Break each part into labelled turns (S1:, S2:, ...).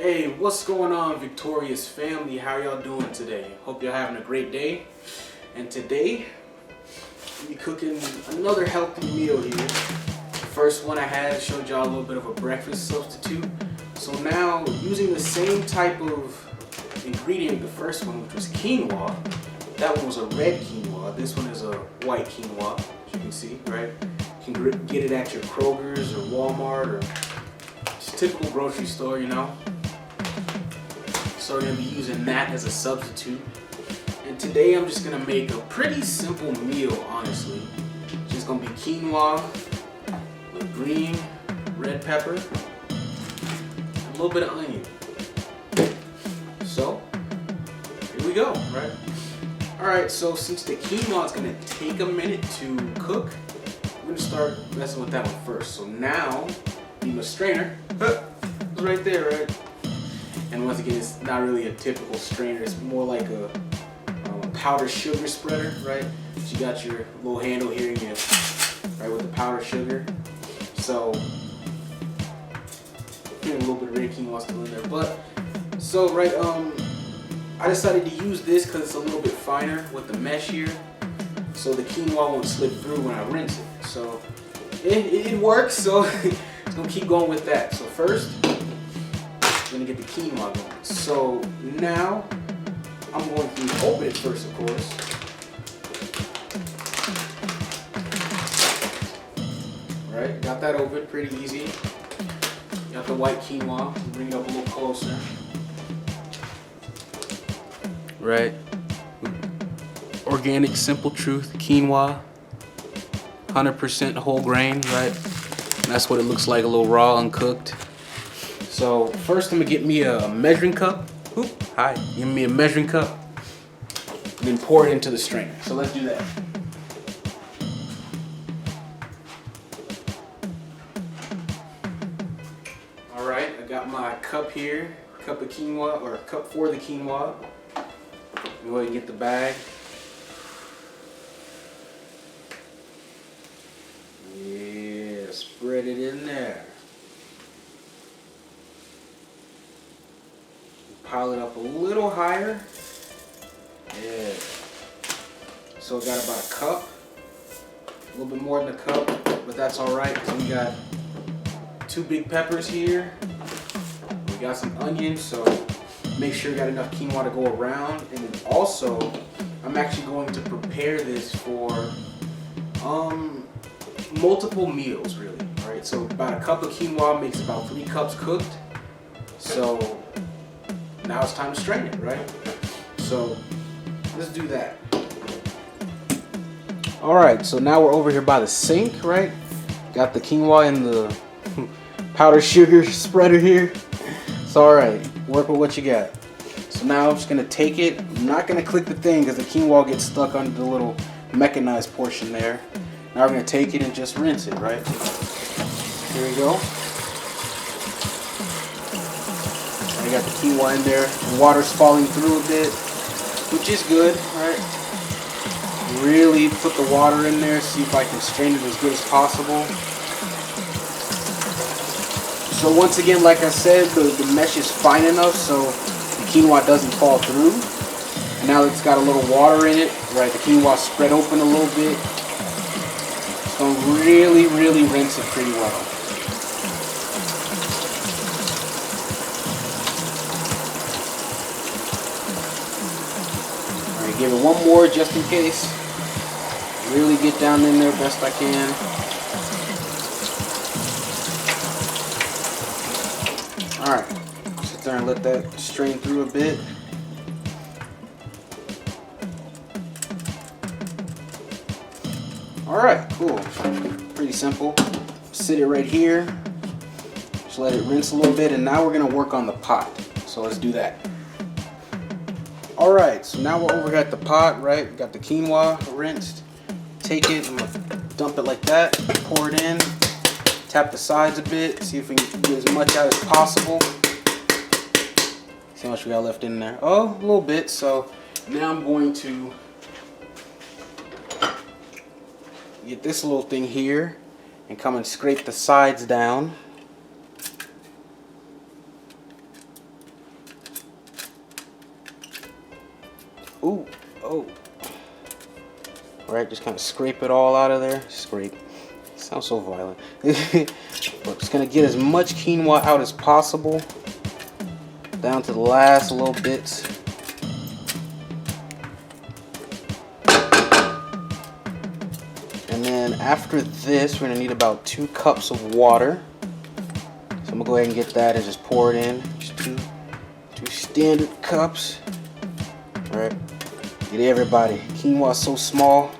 S1: Hey, what's going on, Victorious family? How y'all doing today? Hope you're having a great day. And today, we cooking another healthy meal here. The first one I had showed y'all a little bit of a breakfast substitute. So now, using the same type of ingredient, the first one, which was quinoa, that one was a red quinoa. This one is a white quinoa, as you can see, right? You can get it at your Kroger's or Walmart or just typical grocery store, you know. So we're going to be using that as a substitute. And today I'm just going to make a pretty simple meal, honestly. Just going to be quinoa with green, red pepper, a little bit of onion. So, here we go, right? Alright, so since the quinoa is going to take a minute to cook, I'm going to start messing with that one first. So now, I need my strainer. It's right there, right? And once again, it's not really a typical strainer. It's more like a powdered sugar spreader, right? So you got your little handle here, and right, with the powdered sugar. So a little bit of red quinoa still in there, but so right, I decided to use this because it's a little bit finer with the mesh here, so the quinoa won't slip through when I rinse it. So it works. So it's gonna keep going with that. So first, I'm gonna get the quinoa going. So now I'm going to open it first, of course. Right, got that open, pretty easy. Got the white quinoa. Bring it up a little closer. Right, organic, simple truth quinoa, 100% whole grain. Right, and that's what it looks like, a little raw, uncooked. So first I'm gonna get me a measuring cup. Give me a measuring cup. And then pour it into the strainer. So let's do that. Alright, I got my cup here. Cup of quinoa, or cup for the quinoa. Go ahead and get the bag. Yeah, spread it in there. Pile it up a little higher. Yeah. So we got about a cup. A little bit more than a cup, but that's alright because we got 2 big peppers here. We got some onions, so make sure you got enough quinoa to go around. And then also, I'm actually going to prepare this for multiple meals, really. Alright, so about a cup of quinoa makes about 3 cups cooked. So now it's time to strain it, right? So let's do that. Alright, so now we're over here by the sink, right? Got the quinoa in the powdered sugar spreader here. It's alright, work with what you got. So now I'm just going to take it. I'm not going to click the thing because the quinoa gets stuck under the little mechanized portion there. Now we're going to take it and just rinse it, right? Here we go. I got the quinoa in there. The water's falling through a bit, which is good, right? Really put the water in there, see if I can strain it as good as possible. So once again, like I said, the mesh is fine enough so the quinoa doesn't fall through. And now it's got a little water in it, right? The quinoa spread open a little bit. So really rinse it pretty well. Give it one more just in case. Really get down in there best I can. Alright, sit there and let that strain through a bit. Alright, cool. Pretty simple. Sit it right here. Just let it rinse a little bit, and now we're going to work on the pot. So let's do that. Alright, so now we're over here at the pot, right? We got the quinoa rinsed. Take it, I'm going to dump it like that, pour it in, tap the sides a bit, see if we can get as much out as possible. See how much we got left in there. Oh, a little bit. So now I'm going to get this little thing here and come and scrape the sides down. Ooh, oh. All right, just kind of scrape it all out of there. Scrape. Sounds so violent. But just gonna get as much quinoa out as possible, down to the last little bits. And then after this, we're gonna need about 2 cups of water. So I'm gonna go ahead and get that and just pour it in. Just two standard cups. All right, get everybody. Quinoa is so small.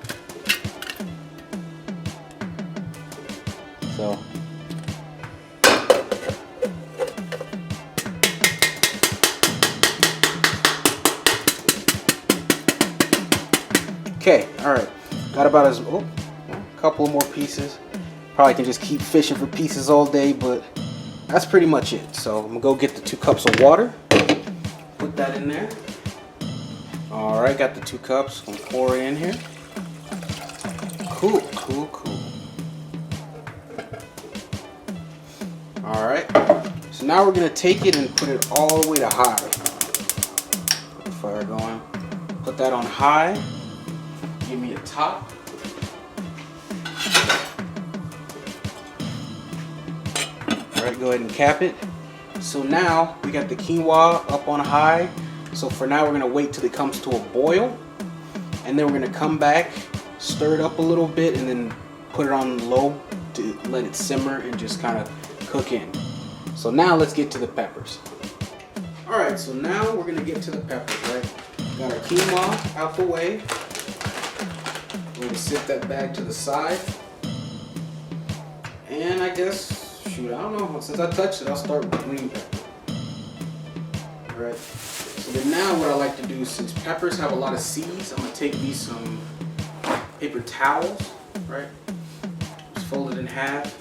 S1: So okay, all right. Got about a couple more pieces. Probably can just keep fishing for pieces all day, but that's pretty much it. So I'm gonna go get the 2 cups of water. Put that in there. All right, got the 2 cups. Gonna pour it in here. Cool, cool, cool. All right. So now we're gonna take it and put it all the way to high. Put the fire going. Put that on high. Give me a top. All right, go ahead and cap it. So now we got the quinoa up on high. So for now we're gonna wait till it comes to a boil, and then we're gonna come back, stir it up a little bit, and then put it on low to let it simmer and just kind of cook in. So now let's get to the peppers. All right, so now we're gonna get to the peppers, right? Got our quinoa out the way. We're gonna sit that bag to the side. And I guess, shoot, I don't know, since I touched it, I'll start with green pepper. All right, so then now what I like to do, since peppers have a lot of seeds, I'm gonna take these some paper towels, right? Just fold it in half.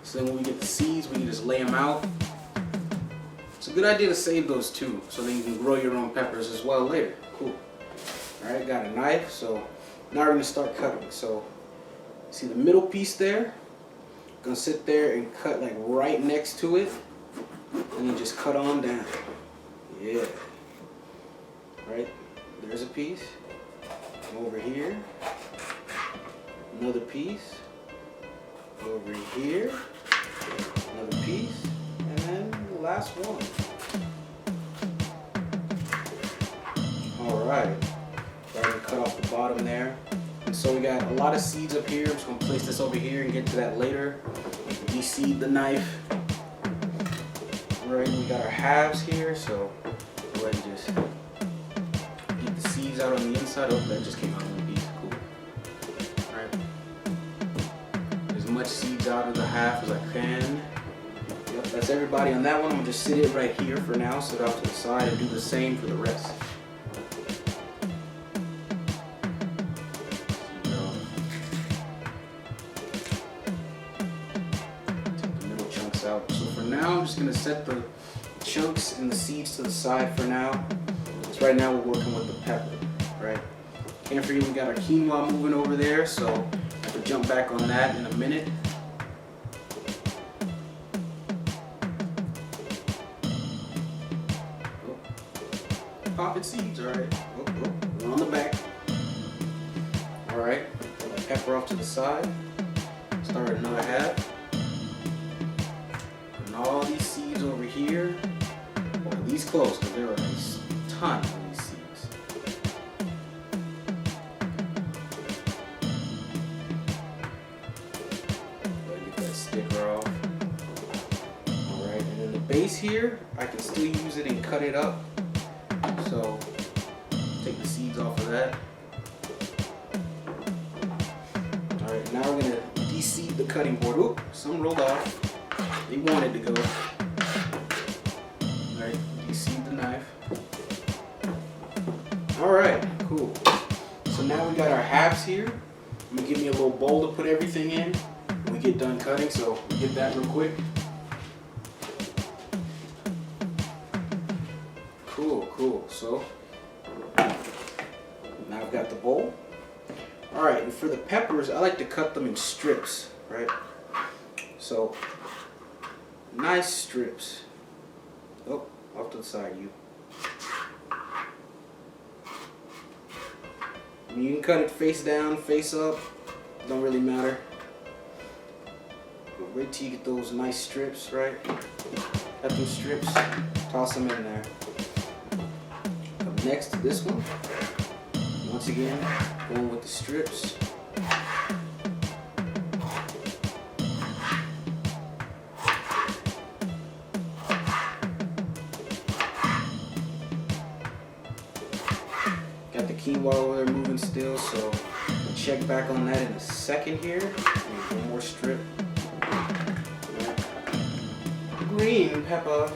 S1: So then when we get the seeds, we can just lay them out. It's a good idea to save those too, so then you can grow your own peppers as well later. Cool. All right, got a knife, so now we're gonna start cutting. So see the middle piece there? Gonna sit there and cut like right next to it, and then just cut on down. Yeah. Right, there's a piece. Over here, another piece. Over here, another piece, and then the last one. All right, starting to cut off the bottom there. And so we got a lot of seeds up here. I'm just gonna place this over here and get to that later. De-seed the knife. All right, we got our halves here, so go ahead and just get the seeds out on the inside. Oh, that just came out in one piece. Cool. All right. As much seeds out of the half as I can. Yep, that's everybody on that one. I'm gonna just sit it right here for now, sit off to the side, and do the same for the rest. Take the middle chunks out. So for now, I'm just gonna set the chunks and the seeds to the side for now. So right now we're working with the pepper, right? Can't forget we got our quinoa moving over there, so I have to jump back on that in a minute. Oh. Popping seeds, all right. We're on the back. All right, put my pepper off to the side. Start another half. And all these seeds over here, or these close, because there are a ton of these seeds. Get that sticker off. Alright, and then the base here, I can still use it and cut it up. So, take the seeds off of that. Alright, now we're going to de-seed the cutting board. Oop, some rolled off. They wanted to go. Alright, de-seed the knife. Alright, cool. So now we got our halves here. I'm going to give me a little bowl to put everything in when we get done cutting, so we'll get that real quick. Cool, cool. So now I've got the bowl. Alright, and for the peppers, I like to cut them in strips, right? So, nice strips. Oh, off to the side, you. I mean, you can cut it face down, face up, don't really matter. But wait till you get those nice strips, right? Got those strips, toss them in there. Up next to this one, once again, going with the strips. Got the quinoa over there moving still, so we'll check back on that in a second here. One more strip. Green pepper.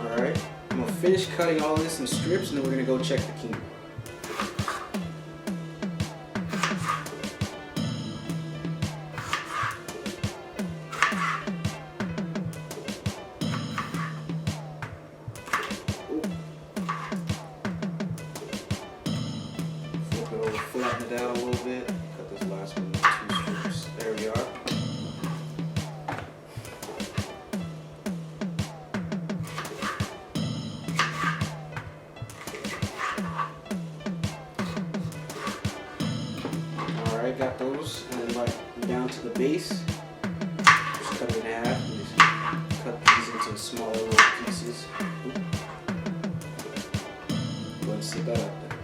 S1: Alright, I'm gonna finish cutting all this in strips and then we're gonna go check the quinoa. Flip it over, flatten it out a little bit. Cut this last one into 2 strips. There we are. Alright, got those, and then like down to the base, just cut it in half, and just cut these into smaller little pieces. Go ahead and sit that up there.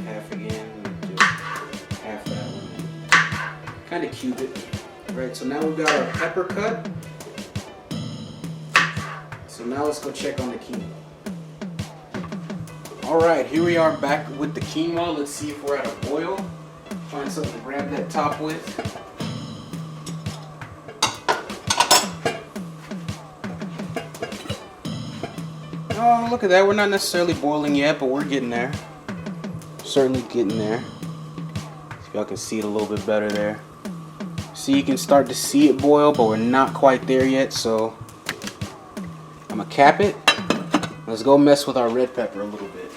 S1: Half again, and just half that one. Kind of cube it. Right, so now we've got our pepper cut. So now let's go check on the quinoa. Alright, here we are back with the quinoa. Let's see if we're at a boil. Find something to grab that top with. Oh, look at that. We're not necessarily boiling yet, but we're getting there. Certainly getting there. If y'all can see it a little bit better there. See, you can start to see it boil, but we're not quite there yet, so I'm gonna cap it. Let's go mess with our red pepper a little bit.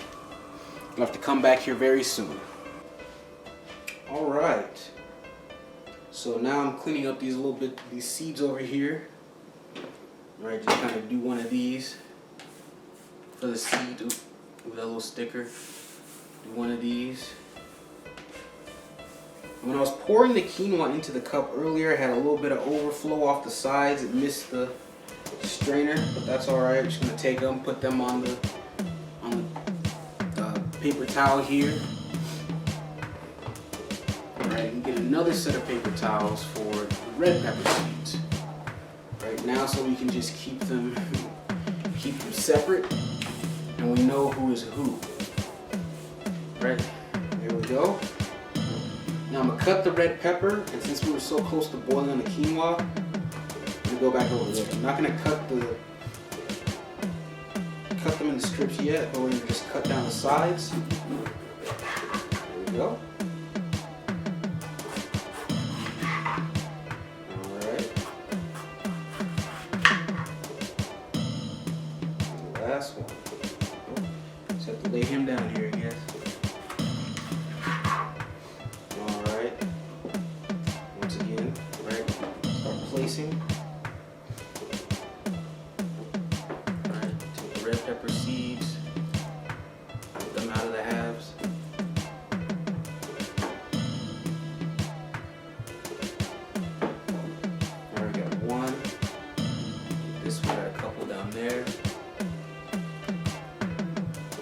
S1: We'll have to come back here very soon. Alright. So now I'm cleaning up these these seeds over here. Alright, just kind of do one of these for the seed. Ooh, with that little sticker. Do one of these. When I was pouring the quinoa into the cup earlier, I had a little bit of overflow off the sides. It missed the strainer, but that's alright. I'm just going to take them, put them on the paper towel here. Alright, and get another set of paper towels for the red pepper seeds. Right now, so we can just keep them separate, and we know who is who. Right, there we go. Now I'm gonna cut the red pepper, and since we were so close to boiling on the quinoa, I'm gonna go back over there. I'm not gonna cut them into strips yet, but we're gonna just cut down the sides. There we go. Alright. The last one. Just have to lay him down here, I guess. Alright. Once again, right, start placing. Red pepper seeds, put them out of the halves. There we got one. This one got a couple down there.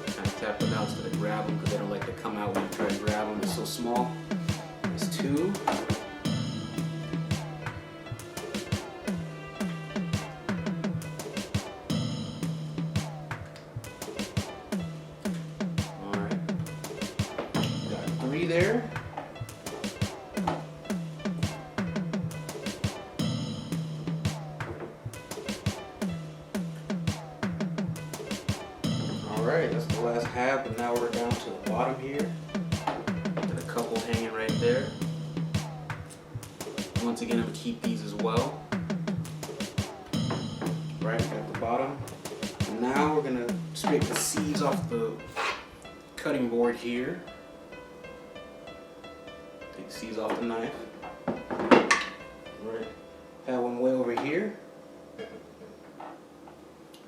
S1: Kind of tap them out instead of grab them because they don't like to come out when you try to grab them. It's so small. There's 2. There. Alright, that's the last half, and now we're down to the bottom here. Got a couple hanging right there. Once again, I'm going to keep these as well. Right at the bottom. And now we're going to scrape the seeds off the cutting board here. Take the seeds off the knife. Right. Have one way over here. I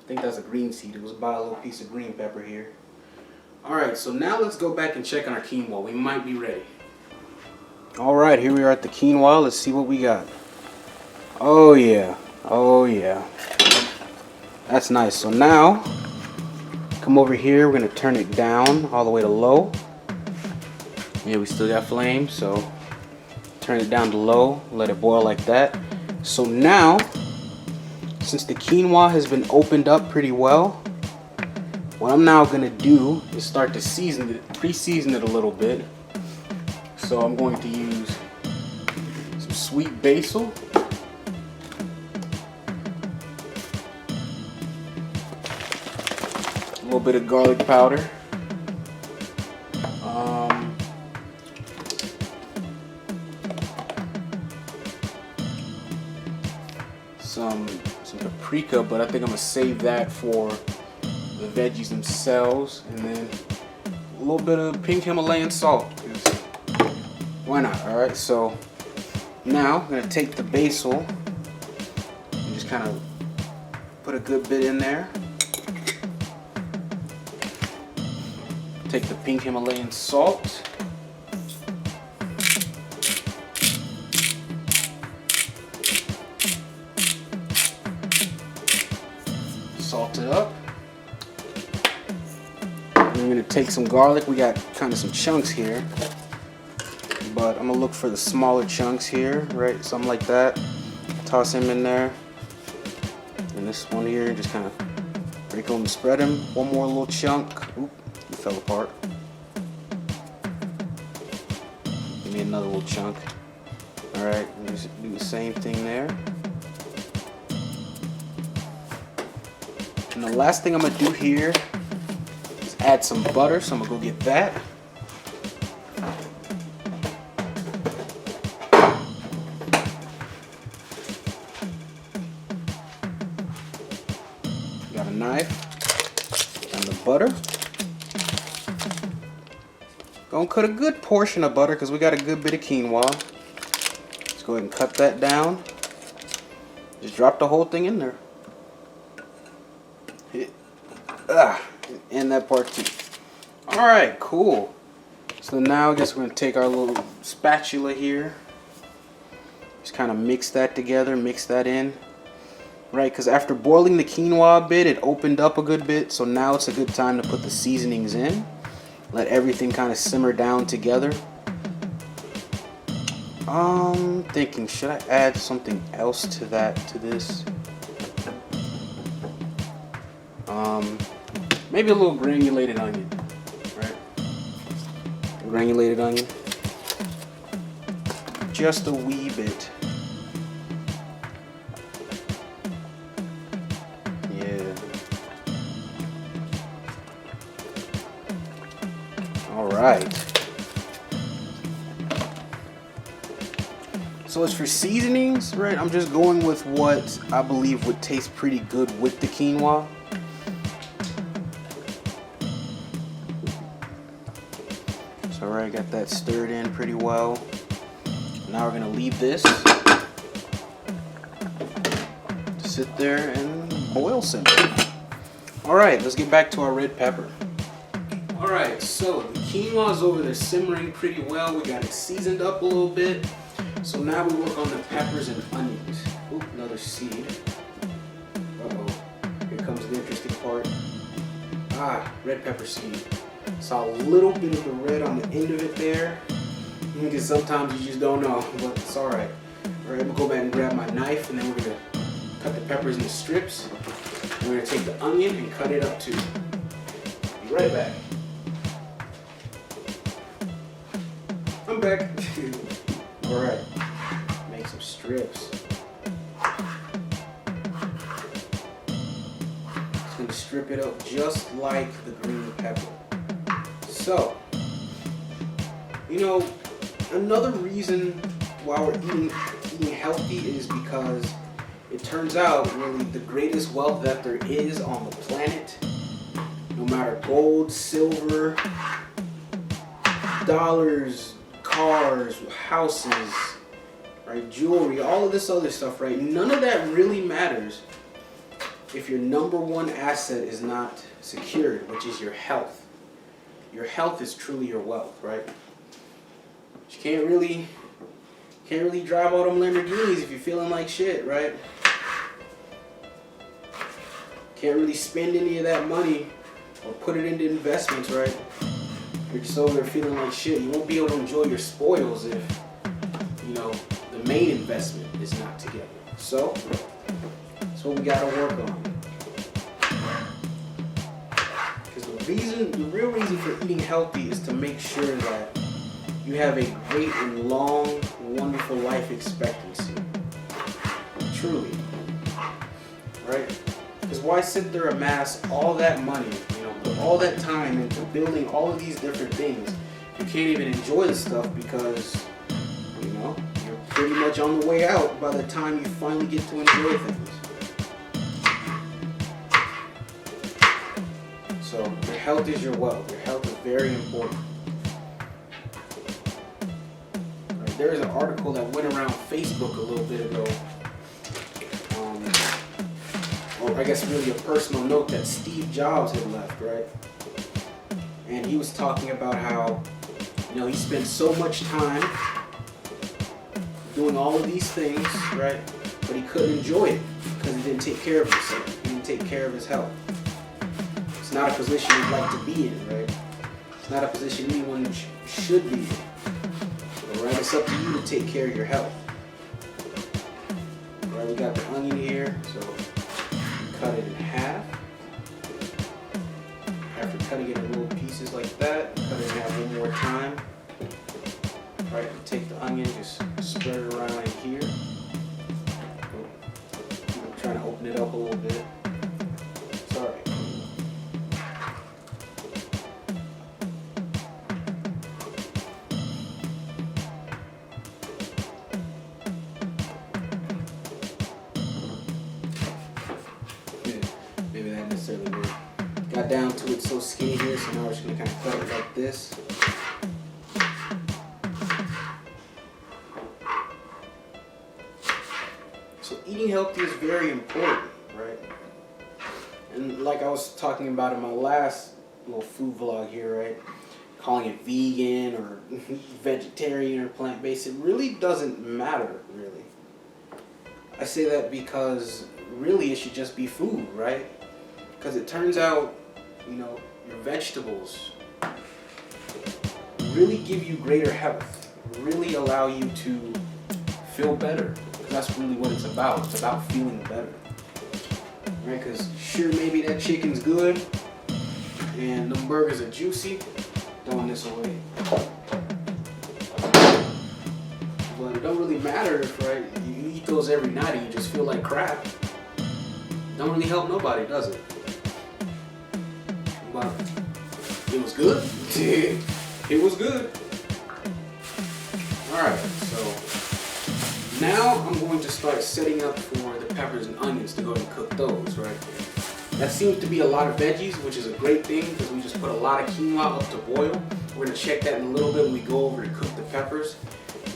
S1: think that's a green seed. It was about a little piece of green pepper here. Alright, so now let's go back and check on our quinoa. We might be ready. Alright, here we are at the quinoa. Let's see what we got. Oh yeah. Oh yeah. That's nice. So now, come over here. We're going to turn it down all the way to low. Yeah, we still got flame, so turn it down to low. Let it boil like that. So now, since the quinoa has been opened up pretty well, what I'm now going to do is start to season it, pre-season it a little bit. So I'm going to use some sweet basil. A little bit of garlic powder. Some paprika, but I think I'm gonna save that for the veggies themselves, and then a little bit of pink Himalayan salt. Why not? All right. So now I'm gonna take the basil and just kind of put a good bit in there. Take the pink Himalayan salt. Salt it up. And I'm going to take some garlic. We got kind of some chunks here, but I'm going to look for the smaller chunks here, right? Something like that. Toss him in there. And this one here, just kind of break them and spread him. One more little chunk. Oop, he fell apart. Give me another little chunk. Alright, just do the same thing there. And the last thing I'm going to do here is add some butter, so I'm going to go get that. Got a knife and the butter. Gonna cut a good portion of butter because we got a good bit of quinoa. Let's go ahead and cut that down. Just drop the whole thing in there. And that part too. Alright, cool. So now I guess we're going to take our little spatula here. Just kind of mix that together, mix that in. Right, because after boiling the quinoa a bit, it opened up a good bit. So now it's a good time to put the seasonings in. Let everything kind of simmer down together. Thinking, should I add something else to this? Maybe a little granulated onion, right? Granulated onion. Just a wee bit. Yeah. All right. So as for seasonings, right, I'm just going with what I believe would taste pretty good with the quinoa. So alright, got that stirred in pretty well. Now we're gonna leave this to sit there and boil simmer. Alright, let's get back to our red pepper. Alright, so the quinoa's over there simmering pretty well. We got it seasoned up a little bit. So now we work on the peppers and onions. Oop, another seed. Uh-oh. Here comes the interesting part. Red pepper seed. Saw a little bit of the red on the end of it there. Because sometimes you just don't know, but it's alright. Alright, I'm going to go back and grab my knife, and then we're going to cut the peppers into strips. We're going to take the onion and cut it up too. Be right back. I'm back. Alright, make some strips. Just going to strip it up just like the green pepper. So, you know, another reason why we're eating healthy is because it turns out really the greatest wealth that there is on the planet, no matter gold, silver, dollars, cars, houses, right, jewelry, all of this other stuff, right, none of that really matters if your number one asset is not secured, which is your health. your health is truly your wealth, right? You can't really drive all them Lamborghinis if you're feeling like shit, right? Can't really spend any of that money or put it into investments, right? You're just over there feeling like shit. You won't be able to enjoy your spoils if, you know, the main investment is not together. So, that's what we gotta work on. Because the real reason for eating healthy is to make sure that you have a great and long, wonderful life expectancy. Truly. Right? Because why sit there and amass all that money, you know, put all that time into building all of these different things? You can't even enjoy the stuff because, you know, you're pretty much on the way out by the time you finally get to enjoy things. So, your health is your wealth. Your health is very important. Right, there is an article that went around Facebook a little bit ago. I guess really a personal note that Steve Jobs had left, right? And he was talking about how, you know, he spent so much time doing all of these things, right? But he couldn't enjoy it because he didn't take care of himself. He didn't take care of his health. It's not a position you'd like to be in, right? It's not a position anyone should be in. But, right, it's up to you to take care of your health. Right, we got the onion here, so cut it in half. After cutting it in little pieces like that, cut it in half one more time. Right, take the onion, just spread it around in here. I'm trying to open it up a little bit. Sorry. Got down to it so skinny here, so now we're just going to kind of cut it like this. So eating healthy is very important, right? And like I was talking about in my last little food vlog here, right? Calling it vegan or vegetarian or plant-based, it really doesn't matter, really. I say that because really it should just be food, right? Because it turns out, you know, your vegetables really give you greater health, really allow you to feel better. That's really what it's about. It's about feeling better. Right? Because sure, maybe that chicken's good and the burgers are juicy, throwing this away. But it don't really matter if, right, you eat those every night and you just feel like crap. Don't really help nobody, does it? But it was good. It was good. Alright, so now I'm going to start setting up for the peppers and onions to go and cook those, right? That seems to be a lot of veggies, which is a great thing because we just put a lot of quinoa up to boil. We're going to check that in a little bit when we go over to cook the peppers.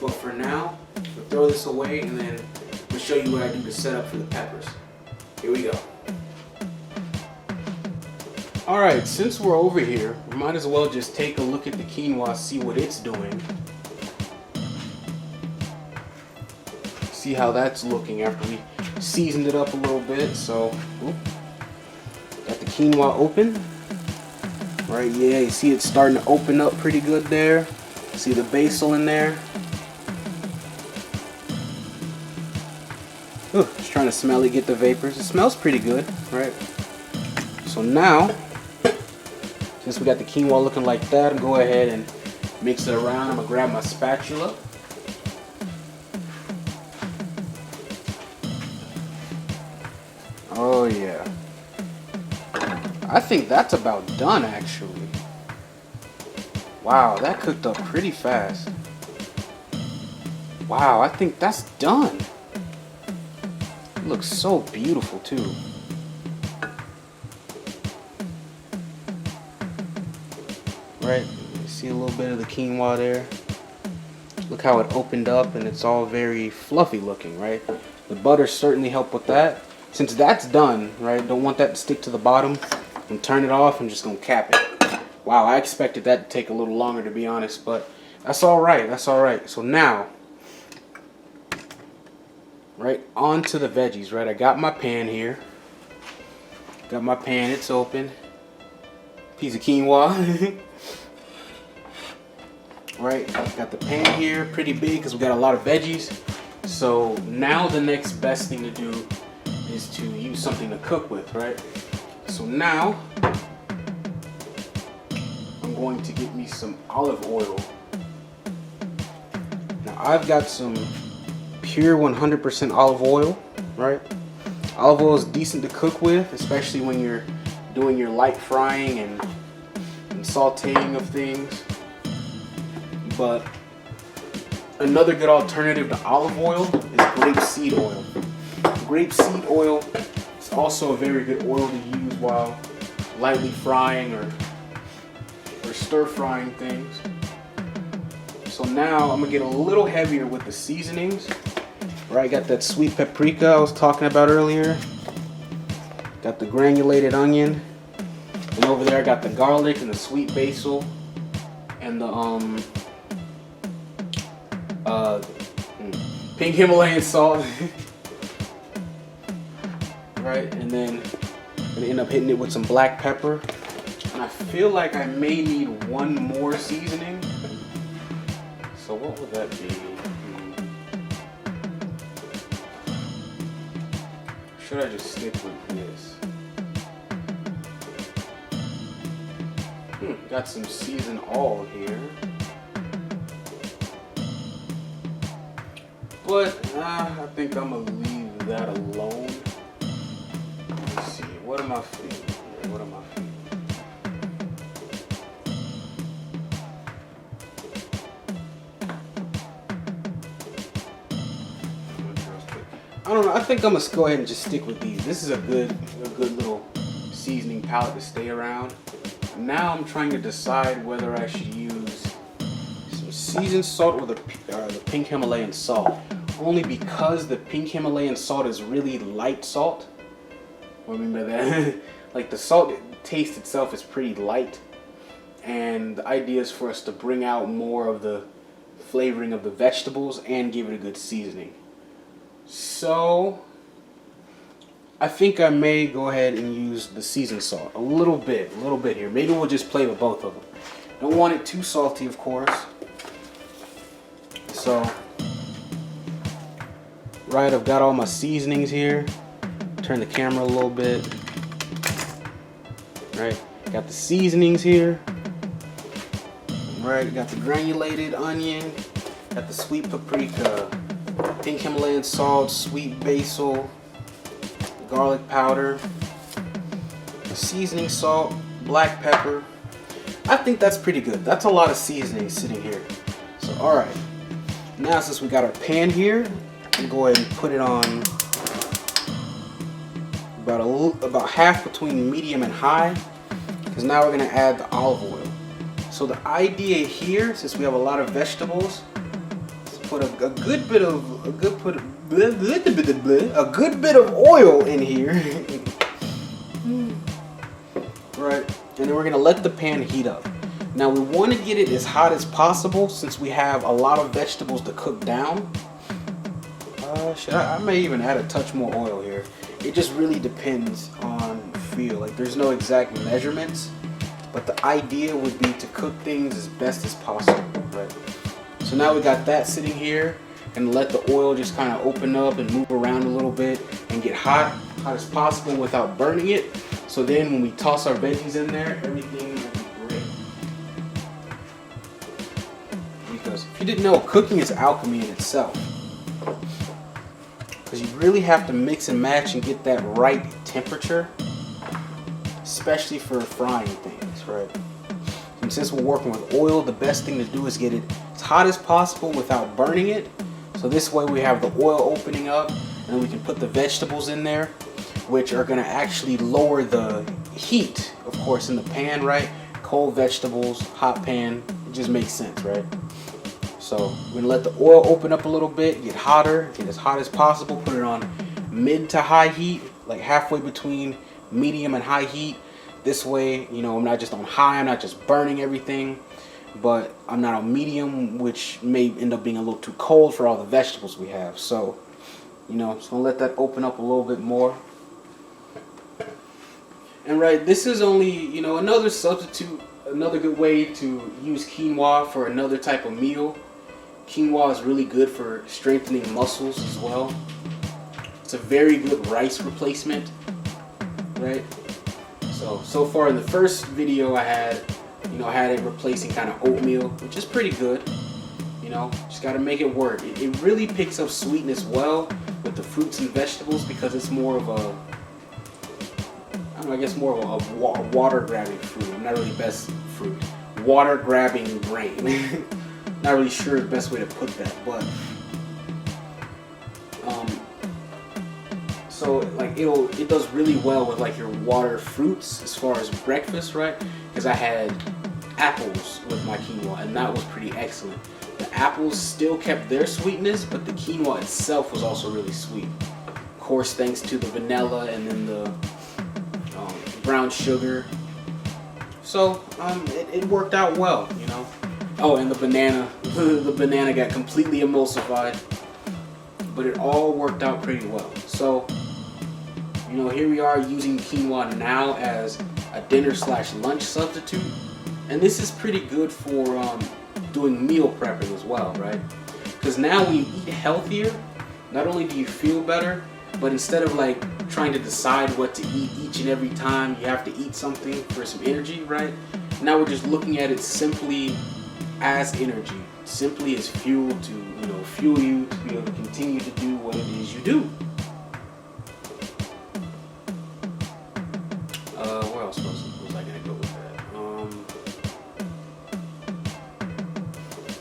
S1: But for now, we'll throw this away and then we'll show you what I do to set up for the peppers. Here we go. Alright, since we're over here, we might as well just take a look at the quinoa, see what it's doing. See how that's looking after we seasoned it up a little bit. So, got the quinoa open. Right, yeah, you see it's starting to open up pretty good there. See the basil in there. Just trying to smell it, get the vapors. It smells pretty good, right? So now, since we got the quinoa looking like that, I'm going to go ahead and mix it around. I'm going to grab my spatula. Oh yeah. I think that's about done actually. Wow, that cooked up pretty fast. Wow, I think that's done. It looks so beautiful too. Right, you see a little bit of the quinoa there. Look how it opened up and it's all very fluffy looking, right? The butter certainly helped with that. Since that's done, right, don't want that to stick to the bottom, and turn it off. I'm just gonna cap it. Wow, I expected that to take a little longer, to be honest, but that's all right. That's all right. So now, right, onto the veggies, right? I got my pan here. Got my pan, it's open. Piece of quinoa. Right, got the pan here, pretty big because we got a lot of veggies. So now the next best thing to do is to use something to cook with, right? So now I'm going to get me some olive oil. Now I've got some pure 100% olive oil, right? Olive oil is decent to cook with, especially when you're doing your light frying and sauteing of things. But another good alternative to olive oil is grapeseed oil. Grapeseed oil is also a very good oil to use while lightly frying or stir frying things. So now I'm gonna get a little heavier with the seasonings. Right, got that sweet paprika I was talking about earlier. Got the granulated onion. And over there I got the garlic and the sweet basil and the pink Himalayan salt. Right, and then I'm gonna end up hitting it with some black pepper. And I feel like I may need one more seasoning. So what would that be? Should I just stick with this? Got some seasoned all here. But I think I'm gonna leave that alone. Let's see, what am I feeling here? What am I feeling? I don't know. I think I'm gonna go ahead and just stick with these. This is a good little seasoning palette to stay around. Now I'm trying to decide whether I should use some seasoned salt or the pink Himalayan salt. Only because the pink Himalayan salt is really light salt. What do I mean by that? Like the salt taste itself is pretty light, and the idea is for us to bring out more of the flavoring of the vegetables and give it a good seasoning. So I think I may go ahead and use the seasoned salt a little bit here. Maybe we'll just play with both of them. Don't want it too salty, of course. So, right, I've got all my seasonings here. Turn the camera a little bit. Right, got the seasonings here. Right, got the granulated onion. Got the sweet paprika, pink Himalayan salt, sweet basil, garlic powder, seasoning salt, black pepper. I think that's pretty good. That's a lot of seasoning sitting here. So, all right. Now, since we got our pan here, I'm go ahead and put it on about half between medium and high, because now we're gonna add the olive oil. So the idea here, since we have a lot of vegetables, is to put a good bit of oil in here. Right, and then we're gonna let the pan heat up. Now we want to get it as hot as possible since we have a lot of vegetables to cook down. I may even add a touch more oil here. It just really depends on feel. Like there's no exact measurements, but the idea would be to cook things as best as possible, right? So now we got that sitting here, and let the oil just kind of open up and move around a little bit and get hot as possible without burning it. So then when we toss our veggies in there, everything will be great. Because if you didn't know, cooking is alchemy in itself. Because you really have to mix and match and get that right temperature, especially for frying things, right? And since we're working with oil, the best thing to do is get it as hot as possible without burning it. So this way we have the oil opening up, and we can put the vegetables in there, which are gonna actually lower the heat, of course, in the pan, right? Cold vegetables, hot pan, it just makes sense, right? So we're gonna let the oil open up a little bit, get hotter, get as hot as possible, put it on mid to high heat, like halfway between medium and high heat. This way, you know, I'm not just on high, I'm not just burning everything, but I'm not on medium, which may end up being a little too cold for all the vegetables we have. So, you know, just gonna let that open up a little bit more. And right, this is only, you know, another substitute, another good way to use quinoa for another type of meal. Quinoa is really good for strengthening muscles as well. It's a very good rice replacement, right? So far in the first video I had, you know, I had it replacing kind of oatmeal, which is pretty good. You know, just got to make it work. It really picks up sweetness well with the fruits and vegetables because it's more of a, I don't know, I guess more of a water grabbing fruit. I'm not really best fruit. Water grabbing grain. Not really sure the best way to put that, but so like it does really well with like your water fruits as far as breakfast, right? Because I had apples with my quinoa and that was pretty excellent. The apples still kept their sweetness, but the quinoa itself was also really sweet. Of course, thanks to the vanilla and then the brown sugar. So it worked out well, you know. Oh, and the banana, the banana got completely emulsified, but it all worked out pretty well. So, you know, here we are using quinoa now as a dinner/lunch substitute, and this is pretty good for doing meal prepping as well, right? Because now when you eat healthier, not only do you feel better, but instead of like trying to decide what to eat each and every time you have to eat something for some energy, right? Now we're just looking at it simply as energy, simply as fuel to, you know, fuel you to be able to continue to do what it is you do. Where else was I gonna go with that?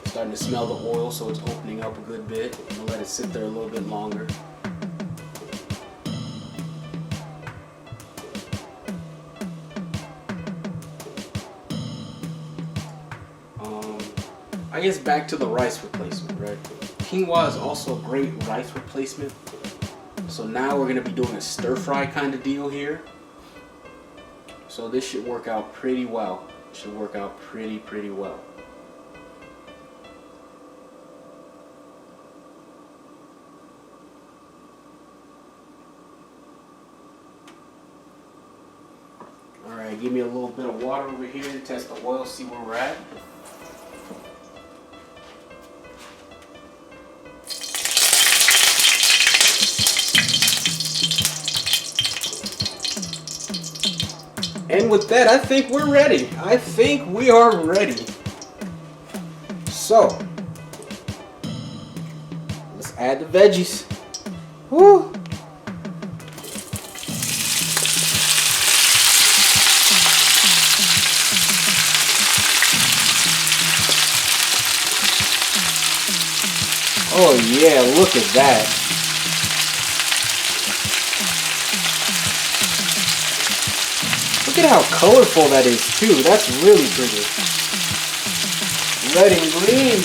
S1: Starting to smell the oil, so it's opening up a good bit. I'm gonna let it sit there a little bit longer. I guess back to the rice replacement, right? Quinoa is also a great rice replacement. So now we're going to be doing a stir fry kind of deal here. So this should work out pretty well. It should work out pretty well. Alright, give me a little bit of water over here to test the oil, see where we're at. And with that, I think we're ready. I think we are ready. So, let's add the veggies. Woo! Oh yeah, look at that. Look at how colorful that is too. That's really pretty. Red and green.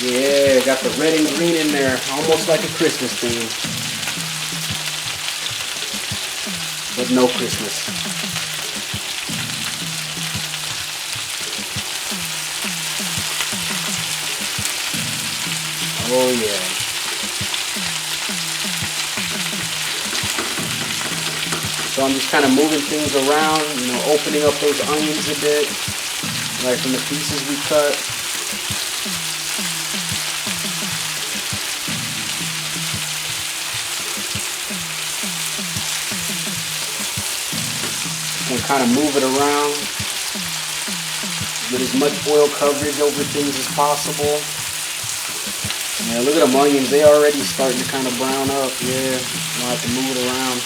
S1: Yeah, got the red and green in there. Almost like a Christmas theme. But no Christmas. Oh yeah. So I'm just kind of moving things around, you know, opening up those onions a bit, right from the pieces we cut. And kind of move it around. Get as much oil coverage over things as possible. Yeah, look at them onions. They already starting to kind of brown up. Yeah, I'll have to move it around.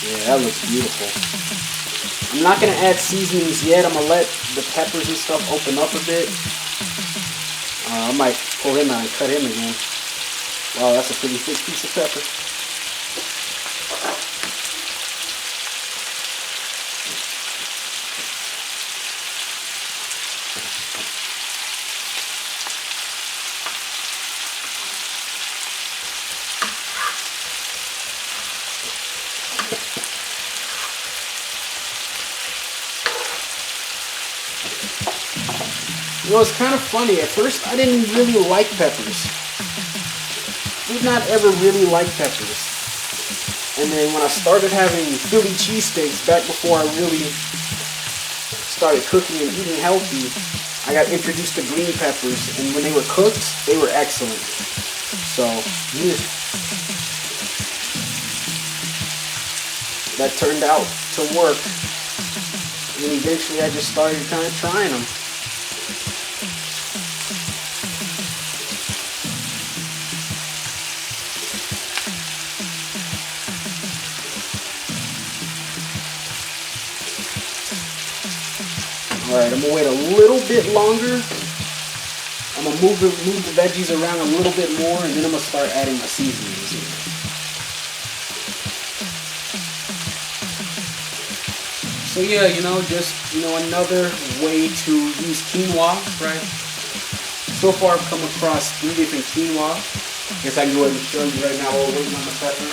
S1: Yeah, that looks beautiful. I'm not going to add seasonings yet. I'm going to let the peppers and stuff open up a bit. I might pull him out and cut him again. Wow, that's a pretty thick piece of pepper. You know, it's kind of funny. At first, I didn't really like peppers. Did not ever really like peppers. And then when I started having Philly cheesesteaks back before I really started cooking and eating healthy, I got introduced to green peppers, and when they were cooked, they were excellent. So, yeah. That turned out to work. And eventually I just started kind of trying them. Alright, I'm gonna wait a little bit longer. I'm gonna move the veggies around a little bit more, and then I'm gonna start adding my seasonings in. So yeah, just another way to use quinoa, right? So far I've come across 3 different quinoa. I guess I can go ahead and show you right now while we're waiting on the pepper.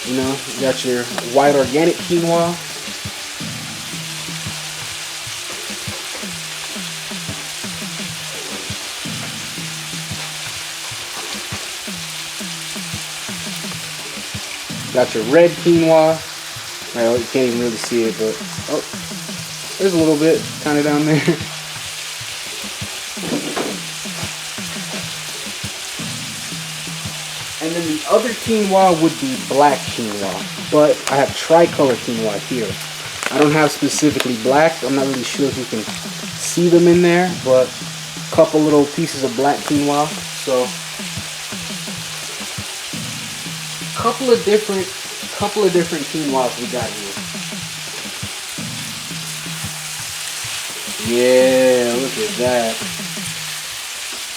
S1: You got your white organic quinoa. Got your red quinoa. Well, you can't even really see it, but oh, there's a little bit kind of down there. And then the other quinoa would be black quinoa, but I have tricolor quinoa here. I don't have specifically black. I'm not really sure if you can see them in there, but a couple little pieces of black quinoa. So couple of different quinoas we got here. Yeah, look at that.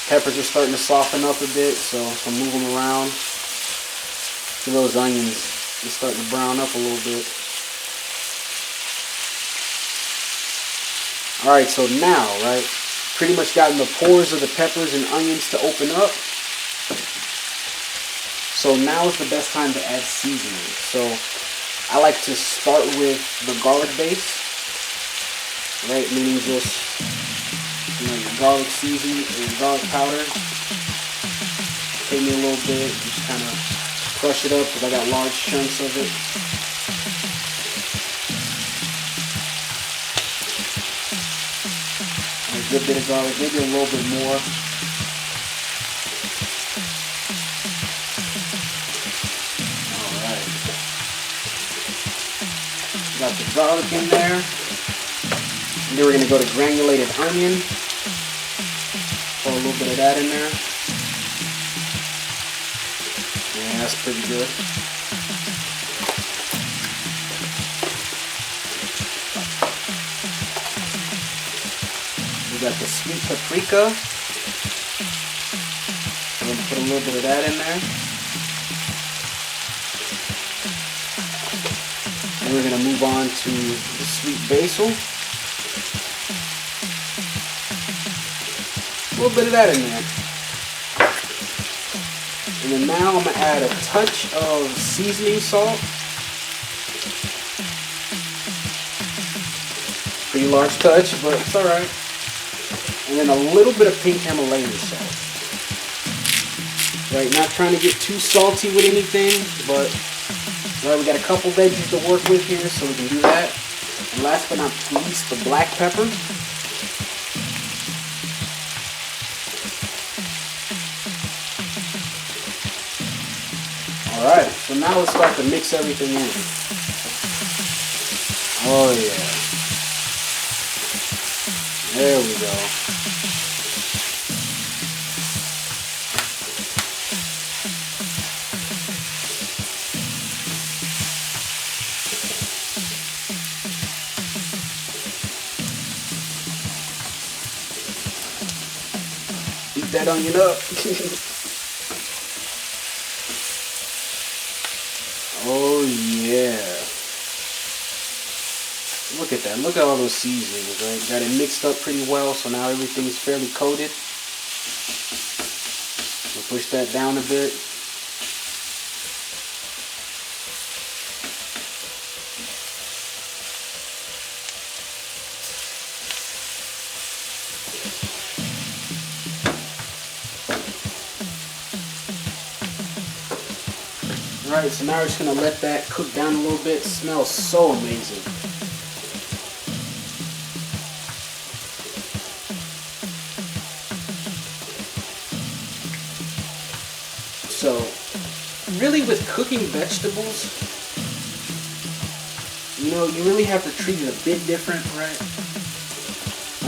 S1: Peppers are starting to soften up a bit, so I'll move them around. See those onions, they're starting to brown up a little bit. Alright, so now, right, pretty much gotten the pores of the peppers and onions to open up. So now is the best time to add seasoning. So I like to start with the garlic base, right? Meaning just your garlic seasoning and garlic powder. Take me a little bit, just kind of crush it up because I got large chunks of it. A good bit of garlic, maybe a little bit more. Got the garlic in there. And then we're going to go to granulated onion. Pour a little bit of that in there. Yeah, that's pretty good. We got the sweet paprika. I'm going to put a little bit of that in there. And we're going to move on to the sweet basil. A little bit of that in there. And then now I'm going to add a touch of seasoning salt. Pretty large touch, but it's alright. And then a little bit of pink Himalayan salt. Right, not trying to get too salty with anything, but right, we got a couple veggies to work with here, so we can do that. And last but not least, the black pepper. Alright, so now let's start to mix everything in. Oh yeah. There we go. Scoop that onion up. Oh yeah. Look at that. Look at all those seasonings, right? Got it mixed up pretty well, so now everything's fairly coated. We'll push that down a bit. Alright, so now we're just going to let that cook down a little bit. It smells so amazing. So, really with cooking vegetables, you know, you really have to treat it a bit different, right?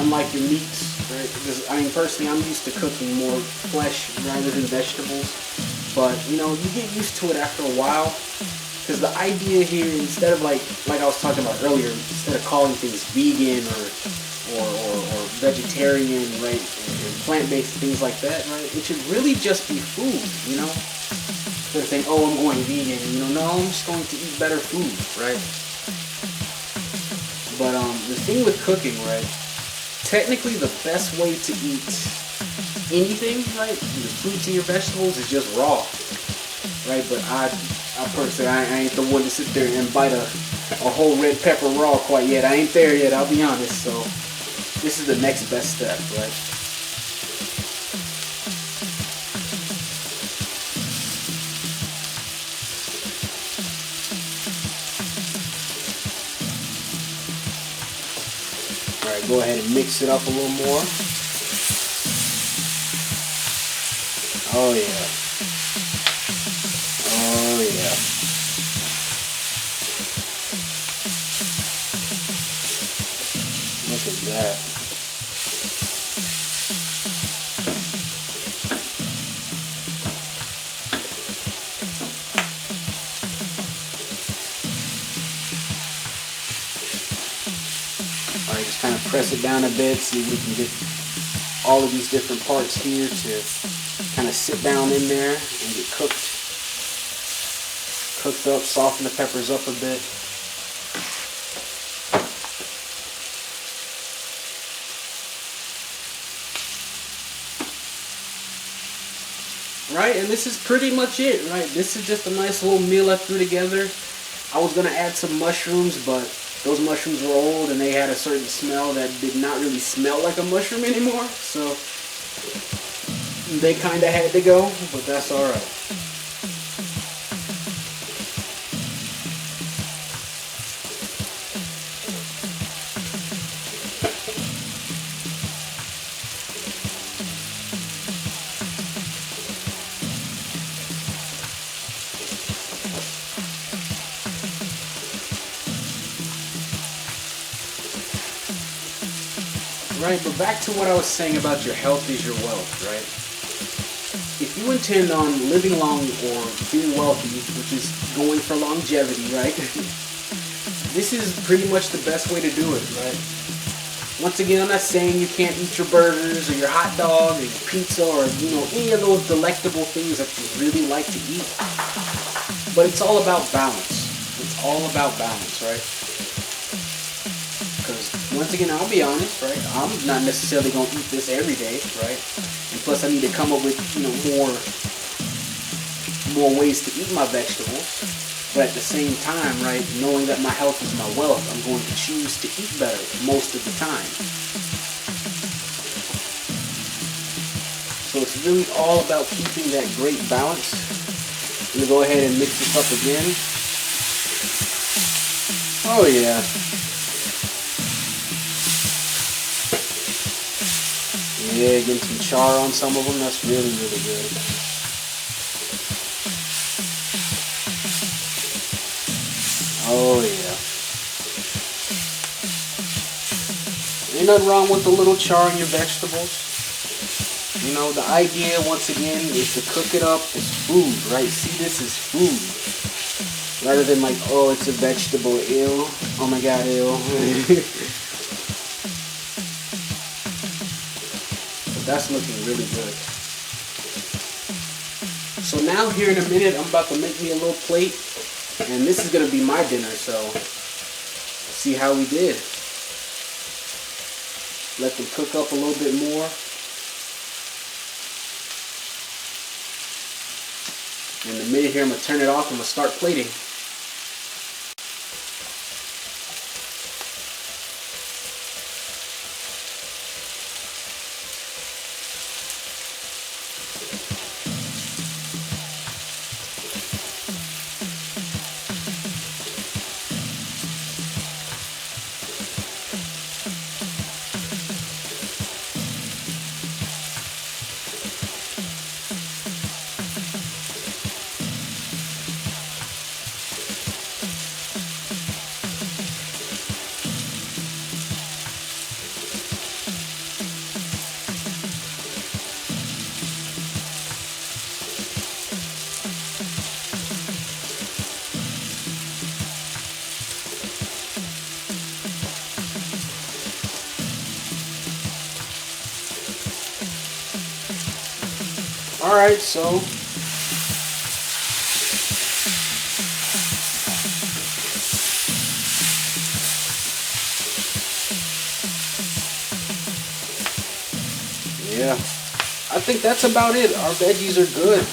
S1: Unlike your meats, right? Because, I mean, personally, I'm used to cooking more flesh rather than vegetables. But, you know, you get used to it after a while. Because the idea here, instead of like I was talking about earlier, instead of calling things vegan or vegetarian, right, and plant-based, things like that, right, it should really just be food, you know? Instead of saying, oh, I'm going vegan, you know, no, I'm just going to eat better food, right? But the thing with cooking, right, technically the best way to eat anything, right, your fruits and your vegetables is just raw, right? But I personally, I ain't the one to sit there and bite a whole red pepper raw quite yet. I ain't there yet, I'll be honest. So this is the next best step, right? All right, go ahead and mix it up a little more. Oh yeah. Oh yeah. Look at that. Alright, just kind of press it down a bit, see if we can get all of these different parts here to kind of sit down in there and get cooked up, soften the peppers up a bit. Right, and this is pretty much it, right? This is just a nice little meal I threw together. I was going to add some mushrooms, but those mushrooms were old and they had a certain smell that did not really smell like a mushroom anymore, so they kind of had to go, but that's alright. Right, but back to what I was saying about your health is your wealth, right? If you intend on living long or being wealthy, which is going for longevity, right? This is pretty much the best way to do it, right? Once again, I'm not saying you can't eat your burgers or your hot dog or your pizza or, you know, any of those delectable things that you really like to eat. But it's all about balance. It's all about balance, right? Because once again, I'll be honest, right? I'm not necessarily going to eat this every day, right? And plus I need to come up with, you know, more ways to eat my vegetables. But at the same time, right, knowing that my health is my wealth, I'm going to choose to eat better most of the time. So it's really all about keeping that great balance. I'm going to go ahead and mix this up again. Oh yeah. Yeah, getting some char on some of them, that's really, really good. Oh yeah. Ain't nothing wrong with a little char in your vegetables. You know, the idea, once again, is to cook it up as food, right? See, this is food. Rather than like, oh, it's a vegetable, ew. Oh my god, ew. That's looking really good. So now here in a minute, I'm about to make me a little plate, and this is gonna be my dinner, so see how we did. Let them cook up a little bit more. In a minute here, I'm gonna turn it off and I'm gonna start plating. All right, so yeah, I think that's about it. Our veggies are good.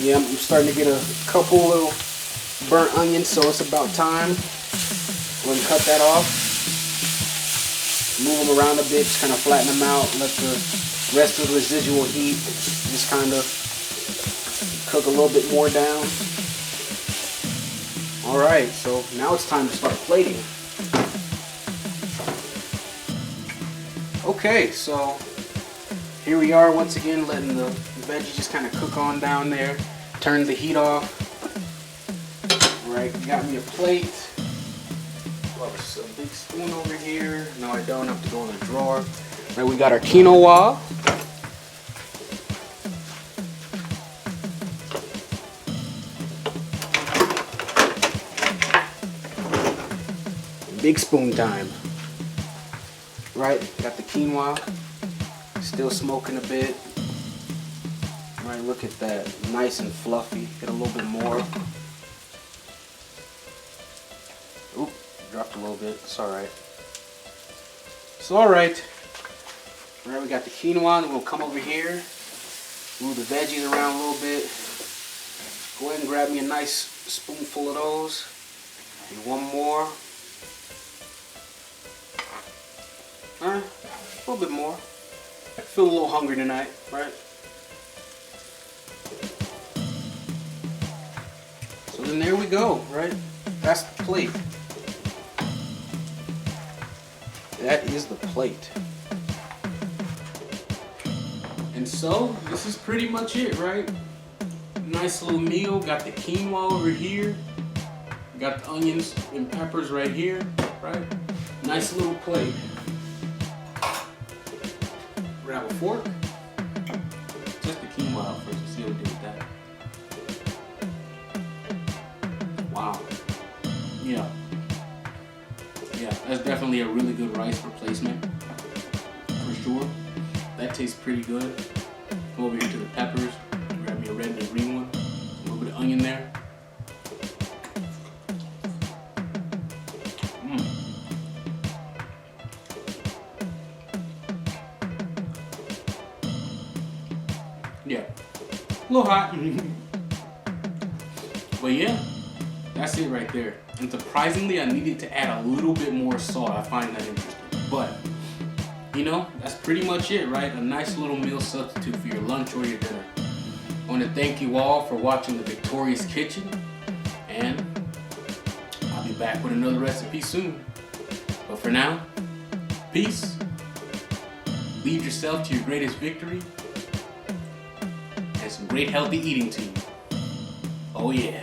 S1: Yeah, I'm starting to get a couple little burnt onions, so it's about time. Go ahead and cut that off. Move them around a bit, just kind of flatten them out. Let the rest of the residual heat just kind of cook a little bit more down. All right, so now it's time to start plating. Okay, so here we are once again, letting the veggie just kind of cook on down there. Turn the heat off. All right, got me a plate. A big spoon over here. No, I don't have to go in the drawer. All right, we got our quinoa. Big spoon time. Right, got the quinoa. Still smoking a bit. All right, look at that. Nice and fluffy. Get a little bit more. Oop, dropped a little bit. It's all right. It's all right. All right, we got the quinoa, and we'll come over here. Move the veggies around a little bit. Go ahead and grab me a nice spoonful of those. And one more. All right, a little bit more. I feel a little hungry tonight, right? So then there we go, right? That's the plate. That is the plate. And so, this is pretty much it, right? Nice little meal. Got the quinoa over here. Got the onions and peppers right here, right? Nice little plate. Grab a fork. Just the quinoa out first. Let's see what we do with that. Wow. Yeah. Yeah, that's definitely a really good rice replacement. For sure. That tastes pretty good. Go over here to the peppers. Grab me a red and a green one. A little bit of onion there. Yeah, a little hot. But yeah, that's it right there. And surprisingly, I needed to add a little bit more salt. I find that interesting. But, you know, that's pretty much it, right? A nice little meal substitute for your lunch or your dinner. I want to thank you all for watching The Victorious Kitchen. And I'll be back with another recipe soon. But for now, peace. Lead yourself to your greatest victory. And some great healthy eating to you. Oh yeah.